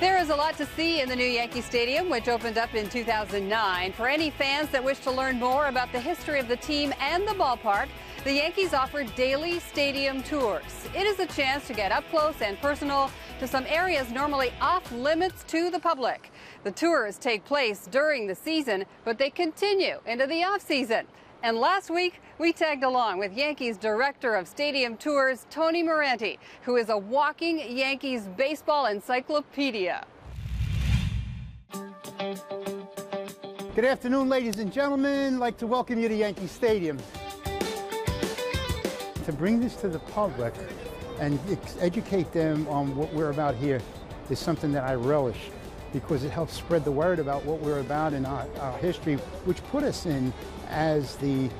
There is a lot to see in the new Yankee Stadium, which opened up in 2009. For any fans that wish to learn more about the history of the team and the ballpark, the Yankees offer daily stadium tours. It is a chance to get up close and personal to some areas normally off limits to the public. The tours take place during the season, but they continue into the off-season. And last week, we tagged along with Yankees Director of Stadium Tours, Tony Morante, who is a walking Yankees baseball encyclopedia. Good afternoon, ladies and gentlemen. I'd like to welcome you to Yankee Stadium. To bring this to the public and educate them on what we're about here is something that I relish, because it helps spread the word about what we're about in our history, which put us in as the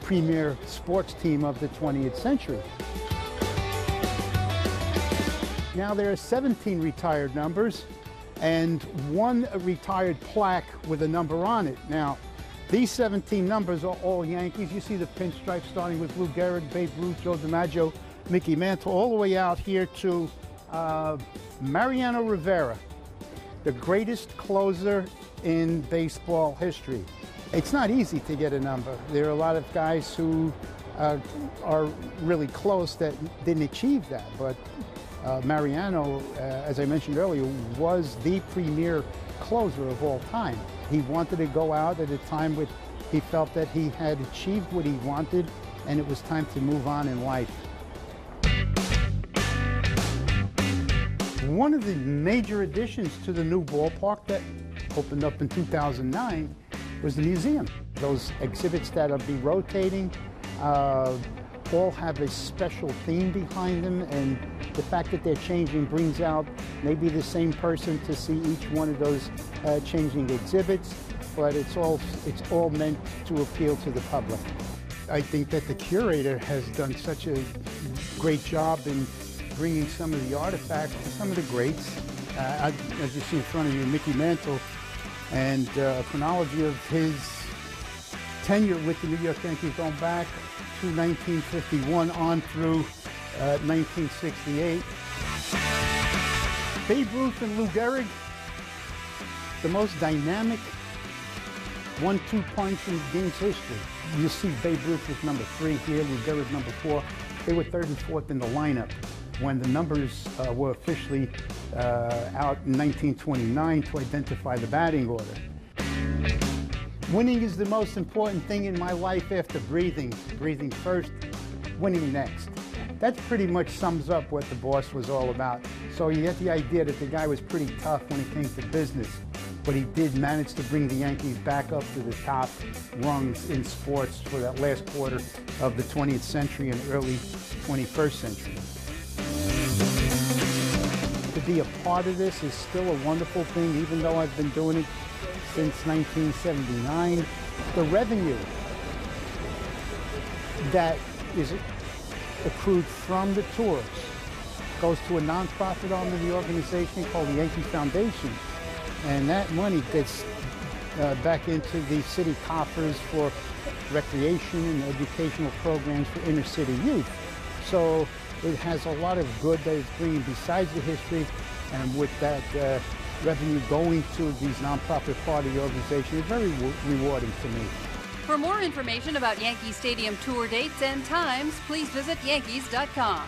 premier sports team of the 20th century. Now there are 17 retired numbers and one retired plaque with a number on it. Now, these 17 numbers are all Yankees. You see the pinstripes starting with Lou Gehrig, Babe Ruth, Joe DiMaggio, Mickey Mantle, all the way out here to Mariano Rivera, the greatest closer in baseball history. It's not easy to get a number. There are a lot of guys who are really close that didn't achieve that, but Mariano, as I mentioned earlier, was the premier closer of all time. He wanted to go out at a time when he felt that he had achieved what he wanted and it was time to move on in life. One of the major additions to the new ballpark that opened up in 2009 was the museum. Those exhibits that will be rotating all have a special theme behind them, and the fact that they're changing brings out maybe the same person to see each one of those changing exhibits, but it's all meant to appeal to the public. I think that the curator has done such a great job in bringing some of the artifacts to some of the greats. As you see in front of you, Mickey Mantle, and a chronology of his tenure with the New York Yankees going back to 1951 on through 1968. Babe Ruth and Lou Gehrig, the most dynamic 1-2 punch in game's history. You see Babe Ruth with number 3 here, Lou Gehrig number 4. They were 3rd and 4th in the lineup when the numbers were officially out in 1929 to identify the batting order. Winning is the most important thing in my life after breathing. Breathing first, winning next. That pretty much sums up what the boss was all about. So you get the idea that the guy was pretty tough when it came to business, but he did manage to bring the Yankees back up to the top rungs in sports for that last quarter of the 20th century and early 21st century. To be a part of this is still a wonderful thing, even though I've been doing it since 1979. The revenue that is accrued from the tours goes to a nonprofit arm of the organization called the Yankee Foundation, and that money gets back into the city coffers for recreation and educational programs for inner city youth. So it has a lot of good that it's bringing besides the history, and with that revenue going to these nonprofit part of the organization is very rewarding to me. For more information about Yankee Stadium tour dates and times, please visit Yankees.com.